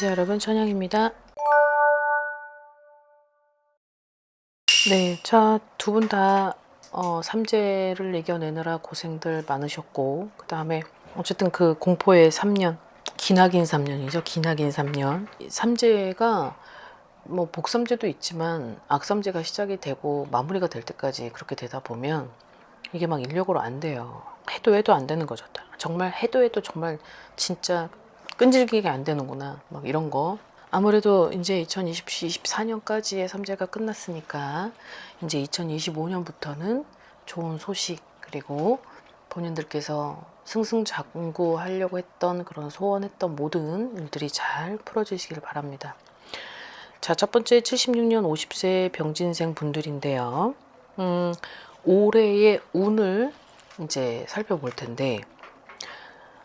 안녕하세요 여러분, 천영입니다. 네, 자, 두 분 다 삼재를 이겨내느라 고생들 많으셨고, 그 다음에 어쨌든 그 공포의 3년, 기나긴 3년이죠. 기나긴 3년. 삼재가 뭐 복삼재도 있지만 악삼재가 시작이 되고 마무리가 될 때까지 그렇게 되다 보면 이게 막 인력으로 안 돼요. 해도 안 되는 거죠. 정말 해도 정말 진짜 끈질기게 안 되는구나, 막 이런 거. 아무래도 이제 2024년까지의 삼재가 끝났으니까 이제 2025년부터는 좋은 소식, 그리고 본인들께서 승승장구하려고 했던 그런 소원했던 모든 일들이 잘 풀어지시길 바랍니다. 자, 첫 번째 76년 50세 병진생 분들인데요. 올해의 운을 이제 살펴볼 텐데,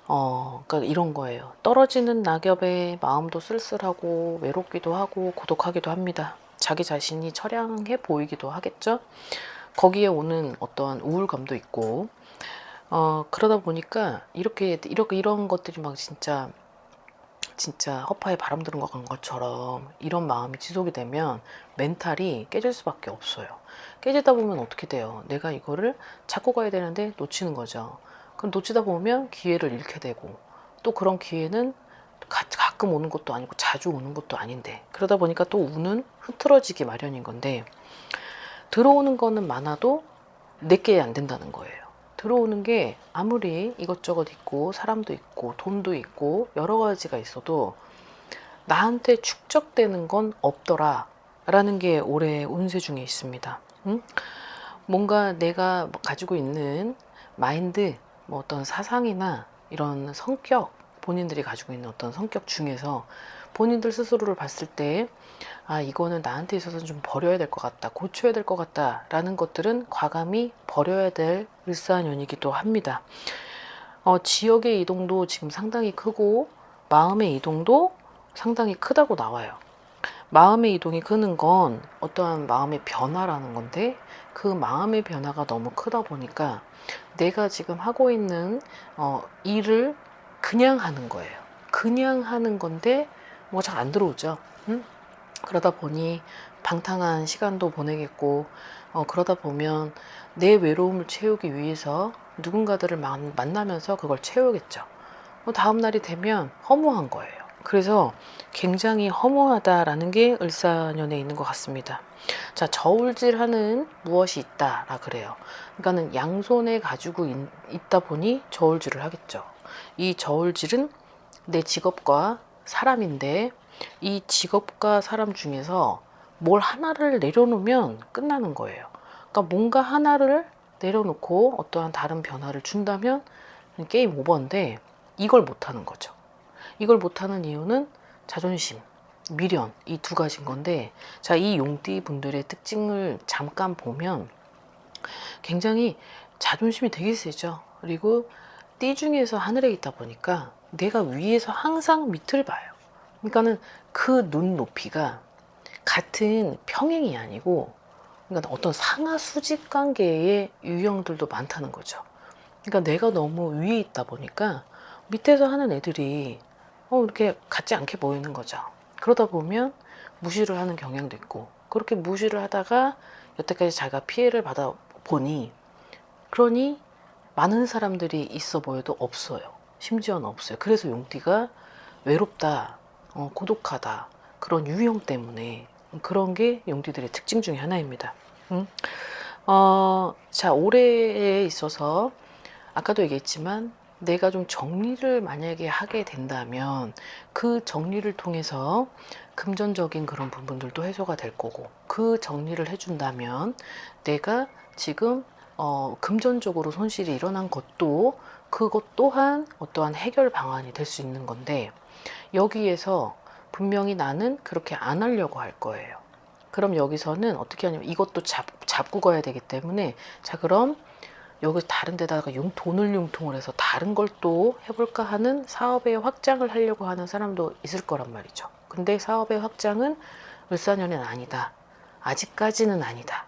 그러니까 이런 거예요. 떨어지는 낙엽에 마음도 쓸쓸하고 외롭기도 하고 고독하기도 합니다. 자기 자신이 처량해 보이기도 하겠죠. 거기에 오는 어떠한 우울감도 있고, 그러다 보니까 이렇게 이런 것들이 막 진짜 허파에 바람 들은 것처럼 이런 마음이 지속이 되면 멘탈이 깨질 수밖에 없어요. 깨지다 보면 어떻게 돼요? 내가 이거를 잡고 가야 되는데 놓치는 거죠. 그럼 놓치다 보면 기회를 잃게 되고, 또 그런 기회는 가끔 오는 것도 아니고 자주 오는 것도 아닌데, 그러다 보니까 또 운은 흐트러지기 마련인 건데, 들어오는 거는 많아도 내게 안 된다는 거예요. 들어오는 게 아무리 이것저것 있고 사람도 있고 돈도 있고 여러 가지가 있어도 나한테 축적되는 건 없더라 라는 게 올해 운세 중에 있습니다. 뭔가 내가 가지고 있는 마인드, 뭐 어떤 사상이나 이런 성격, 본인들이 가지고 있는 어떤 성격 중에서 본인들 스스로를 봤을 때, 아, 이거는 나한테 있어서는 좀 버려야 될 것 같다, 고쳐야 될 것 같다 라는 것들은 과감히 버려야 될 을사년이기도 합니다. 지역의 이동도 지금 상당히 크고 마음의 이동도 상당히 크다고 나와요. 마음의 이동이 크는 건 어떠한 마음의 변화라는 건데, 그 마음의 변화가 너무 크다 보니까 내가 지금 하고 있는 일을 그냥 하는 거예요. 그냥 하는 건데 뭐 잘 안 들어오죠. 응? 그러다 보니 방탕한 시간도 보내겠고, 그러다 보면 내 외로움을 채우기 위해서 누군가들을 만나면서 그걸 채우겠죠. 다음 날이 되면 허무한 거예요. 그래서 굉장히 허무하다라는 게 을사년에 있는 것 같습니다. 자, 저울질하는 무엇이 있다라 그래요. 그러니까는 양손에 가지고 있다 보니 저울질을 하겠죠. 이 저울질은 내 직업과 사람인데, 이 직업과 사람 중에서 뭘 하나를 내려놓으면 끝나는 거예요. 그러니까 뭔가 하나를 내려놓고 어떠한 다른 변화를 준다면 게임 오버인데, 이걸 못하는 거죠. 이걸 못하는 이유는 자존심, 미련, 이 두 가지인 건데, 자, 이 용띠 분들의 특징을 잠깐 보면 굉장히 자존심이 되게 세죠. 그리고 띠 중에서 하늘에 있다 보니까 내가 위에서 항상 밑을 봐요. 그러니까는 그 눈 높이가 같은 평행이 아니고, 그러니까 어떤 상하 수직 관계의 유형들도 많다는 거죠. 그러니까 내가 너무 위에 있다 보니까 밑에서 하는 애들이 이렇게 같지 않게 보이는 거죠. 그러다 보면 무시를 하는 경향도 있고, 그렇게 무시를 하다가 여태까지 자기가 피해를 받아 보니, 그러니 많은 사람들이 있어 보여도 없어요. 심지어는 없어요. 그래서 용띠가 외롭다, 고독하다, 그런 유형 때문에, 그런 게 용띠들의 특징 중에 하나입니다. 자, 올해에 있어서 아까도 얘기했지만 내가 좀 정리를 만약에 하게 된다면 그 정리를 통해서 금전적인 그런 부분들도 해소가 될 거고, 그 정리를 해준다면 내가 지금 금전적으로 손실이 일어난 것도, 그것 또한 어떠한 해결 방안이 될 수 있는 건데, 여기에서 분명히 나는 그렇게 안 하려고 할 거예요. 그럼 여기서는 어떻게 하냐면 이것도 잡고 가야 되기 때문에, 자, 그럼 여기 다른 데다가 돈을 융통을 해서 다른 걸 또 해볼까 하는 사업의 확장을 하려고 하는 사람도 있을 거란 말이죠. 근데 사업의 확장은 을사년은 아니다. 아직까지는 아니다.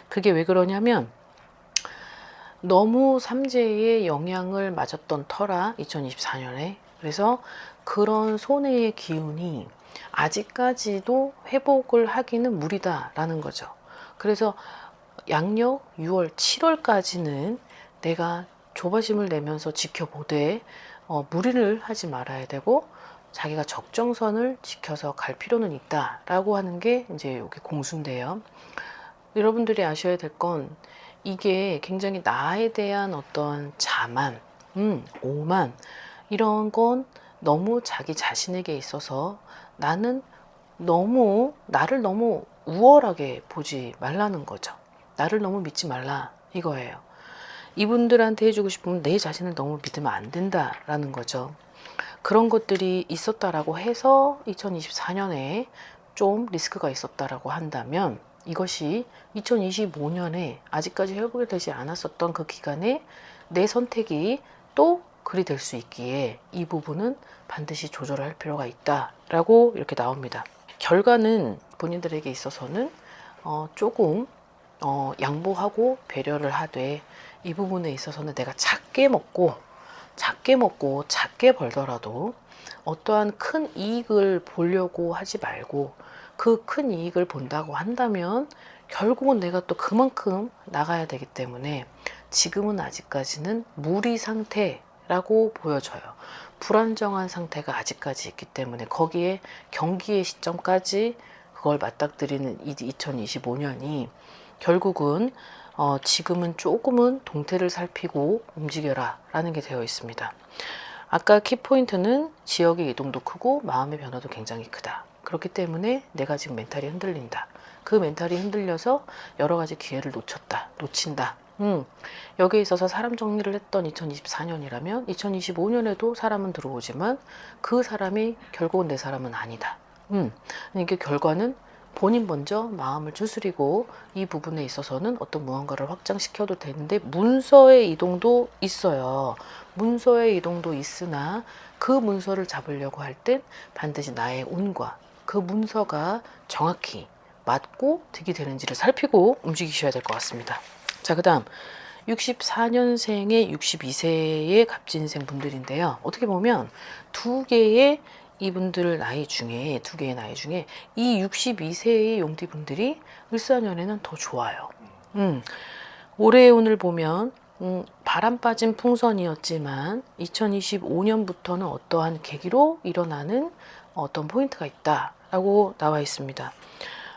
그게 왜 그러냐면 너무 삼재의 영향을 맞았던 터라 2024년에. 그래서 그런 손해의 기운이 아직까지도 회복을 하기는 무리다라는 거죠. 그래서 양력 6월, 7월까지는 내가 조바심을 내면서 지켜보되 무리를 하지 말아야 되고 자기가 적정선을 지켜서 갈 필요는 있다라고 하는 게 이제 여기 공수인데요. 여러분들이 아셔야 될 건 이게 굉장히 나에 대한 어떤 자만, 오만 이런 건 너무 자기 자신에게 있어서 나를 너무 우월하게 보지 말라는 거죠. 나를 너무 믿지 말라 이거예요. 이분들한테 해주고 싶으면 내 자신을 너무 믿으면 안 된다라는 거죠. 그런 것들이 있었다라고 해서 2024년에 좀 리스크가 있었다라고 한다면 이것이 2025년에 아직까지 회복이 되지 않았었던 그 기간에 내 선택이 또 그리 될 수 있기에 이 부분은 반드시 조절을 할 필요가 있다라고 이렇게 나옵니다. 결과는 본인들에게 있어서는 조금 양보하고 배려를 하되 이 부분에 있어서는 내가 작게 먹고 작게 벌더라도 어떠한 큰 이익을 보려고 하지 말고 그 큰 이익을 본다고 한다면 결국은 내가 또 그만큼 나가야 되기 때문에 지금은 아직까지는 무리 상태라고 보여져요. 불안정한 상태가 아직까지 있기 때문에 거기에 경기의 시점까지 그걸 맞닥뜨리는 2025년이 결국은 지금은 조금은 동태를 살피고 움직여라 라는 게 되어 있습니다. 아까 키포인트는 지역의 이동도 크고 마음의 변화도 굉장히 크다. 그렇기 때문에 내가 지금 멘탈이 흔들린다. 그 멘탈이 흔들려서 여러 가지 기회를 놓친다. 여기에 있어서 사람 정리를 했던 2024년이라면 2025년에도 사람은 들어오지만 그 사람이 결국은 내 사람은 아니다. 이게 결과는 본인 먼저 마음을 추스리고 이 부분에 있어서는 어떤 무언가를 확장시켜도 되는데 문서의 이동도 있어요. 문서의 이동도 있으나 그 문서를 잡으려고 할 땐 반드시 나의 운과 그 문서가 정확히 맞고 득이 되는지를 살피고 움직이셔야 될 것 같습니다. 자, 그 다음 64년생의 62세의 갑진생 분들인데요. 어떻게 보면 두 개의 나이 중에 이 62세의 용띠 분들이 을사년에는 더 좋아요. 올해의 운을 보면 바람 빠진 풍선이었지만 2025년부터는 어떠한 계기로 일어나는 어떤 포인트가 있다라고 나와 있습니다.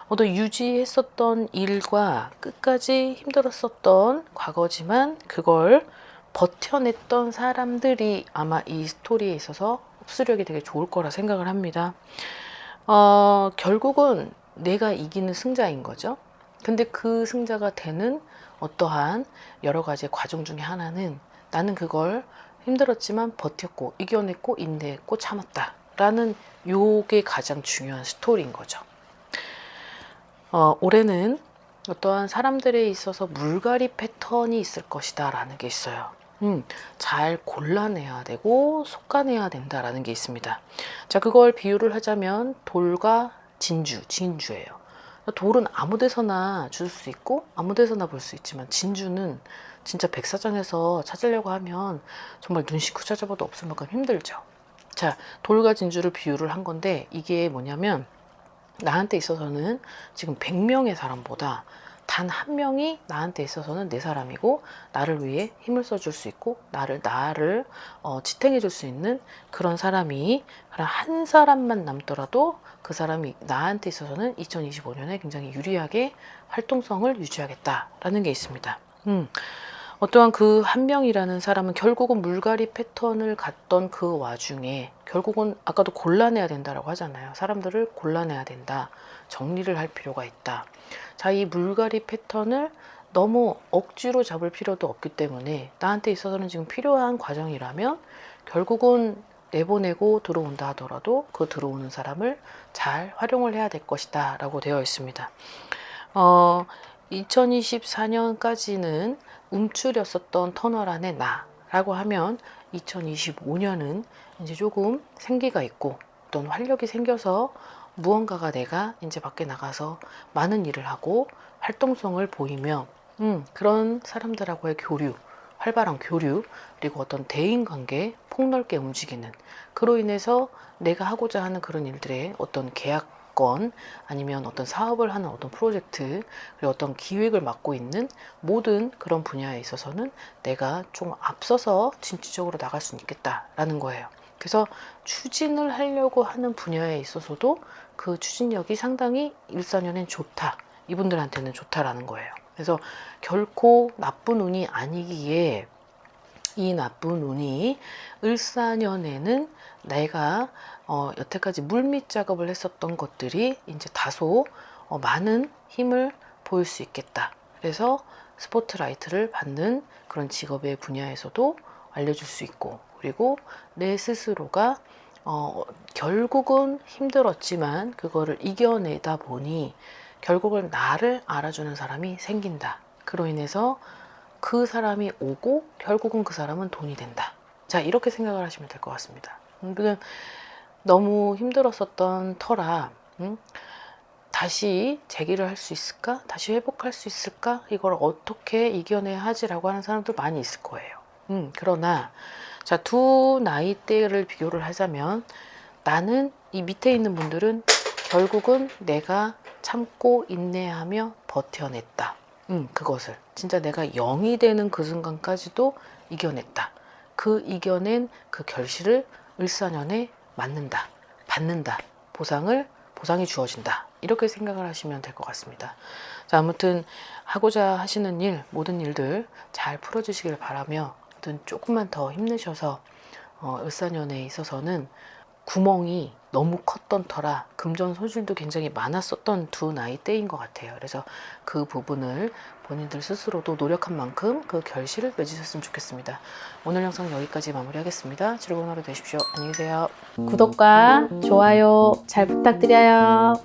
어떤 유지했었던 일과 끝까지 힘들었었던 과거지만 그걸 버텨냈던 사람들이 아마 이 스토리에 있어서 흡수력이 되게 좋을 거라 생각을 합니다. 결국은 내가 이기는 승자인 거죠. 근데 그 승자가 되는 어떠한 여러 가지 과정 중에 하나는 나는 그걸 힘들었지만 버텼고 이겨냈고 인내했고 참았다 라는 요게 가장 중요한 스토리인 거죠. 올해는 어떠한 사람들에 있어서 물갈이 패턴이 있을 것이다 라는 게 있어요. 잘 골라내야 되고 솎아내야 된다라는 게 있습니다. 자, 그걸 비유를 하자면 돌과 진주예요. 돌은 아무 데서나 줄 수 있고 아무 데서나 볼 수 있지만 진주는 진짜 백사장에서 찾으려고 하면 정말 눈 씻고 찾아봐도 없을 만큼 힘들죠. 자, 돌과 진주를 비유를 한 건데 이게 뭐냐면 나한테 있어서는 지금 100명의 사람보다 단 한 명이 나한테 있어서는 내 사람이고 나를 위해 힘을 써줄 수 있고 나를 지탱해 줄 수 있는 그런 사람이 한 사람만 남더라도 그 사람이 나한테 있어서는 2025년에 굉장히 유리하게 활동성을 유지하겠다라는 게 있습니다. 어떠한 그 한 명이라는 사람은 결국은 물갈이 패턴을 갔던 그 와중에 결국은 아까도 골라내야 된다라고 하잖아요. 사람들을 골라내야 된다. 정리를 할 필요가 있다. 자, 이 물갈이 패턴을 너무 억지로 잡을 필요도 없기 때문에 나한테 있어서는 지금 필요한 과정이라면 결국은 내보내고 들어온다 하더라도 그 들어오는 사람을 잘 활용을 해야 될 것이다 라고 되어 있습니다. 2024년까지는 움츠렸었던 터널 안에 나라고 하면 2025년은 이제 조금 생기가 있고 어떤 활력이 생겨서 무언가가 내가 이제 밖에 나가서 많은 일을 하고 활동성을 보이며 그런 사람들하고의 교류, 활발한 교류, 그리고 어떤 대인관계 폭넓게 움직이는, 그로 인해서 내가 하고자 하는 그런 일들의 어떤 계약건, 아니면 어떤 사업을 하는 어떤 프로젝트, 그리고 어떤 기획을 맡고 있는 모든 그런 분야에 있어서는 내가 좀 앞서서 진취적으로 나갈 수 있겠다라는 거예요. 그래서 추진을 하려고 하는 분야에 있어서도 그 추진력이 상당히 일사년엔 좋다. 이분들한테는 좋다라는 거예요. 그래서 결코 나쁜 운이 아니기에 이 나쁜 운이 을사년에는 내가 여태까지 물밑 작업을 했었던 것들이 이제 다소 많은 힘을 보일 수 있겠다. 그래서 스포트라이트를 받는 그런 직업의 분야에서도 알려줄 수 있고, 그리고 내 스스로가 결국은 힘들었지만 그거를 이겨내다 보니 결국은 나를 알아주는 사람이 생긴다. 그로 인해서 그 사람이 오고 결국은 그 사람은 돈이 된다. 자, 이렇게 생각을 하시면 될 것 같습니다. 너무 힘들었었던 터라 다시 재기를 할 수 있을까? 다시 회복할 수 있을까? 이걸 어떻게 이겨내야 하지라고 하는 사람들 많이 있을 거예요. 그러나 자, 두 나이대를 비교를 하자면 나는, 이 밑에 있는 분들은 결국은 내가 참고 인내하며 버텨냈다. 그것을 진짜 내가 0이 되는 그 순간까지도 이겨냈다. 그 이겨낸 그 결실을 을사년에 맞는다, 받는다, 보상이 주어진다. 이렇게 생각을 하시면 될 것 같습니다. 자, 아무튼 하고자 하시는 일, 모든 일들 잘 풀어주시길 바라며, 아무튼 조금만 더 힘내셔서 을사년에 있어서는 구멍이 너무 컸던 터라 금전 소질도 굉장히 많았었던 두 나이대인 것 같아요. 그래서 그 부분을 본인들 스스로도 노력한 만큼 그 결실을 맺으셨으면 좋겠습니다. 오늘 영상 여기까지 마무리하겠습니다. 즐거운 하루 되십시오. 안녕히 계세요. 구독과 좋아요 잘 부탁드려요.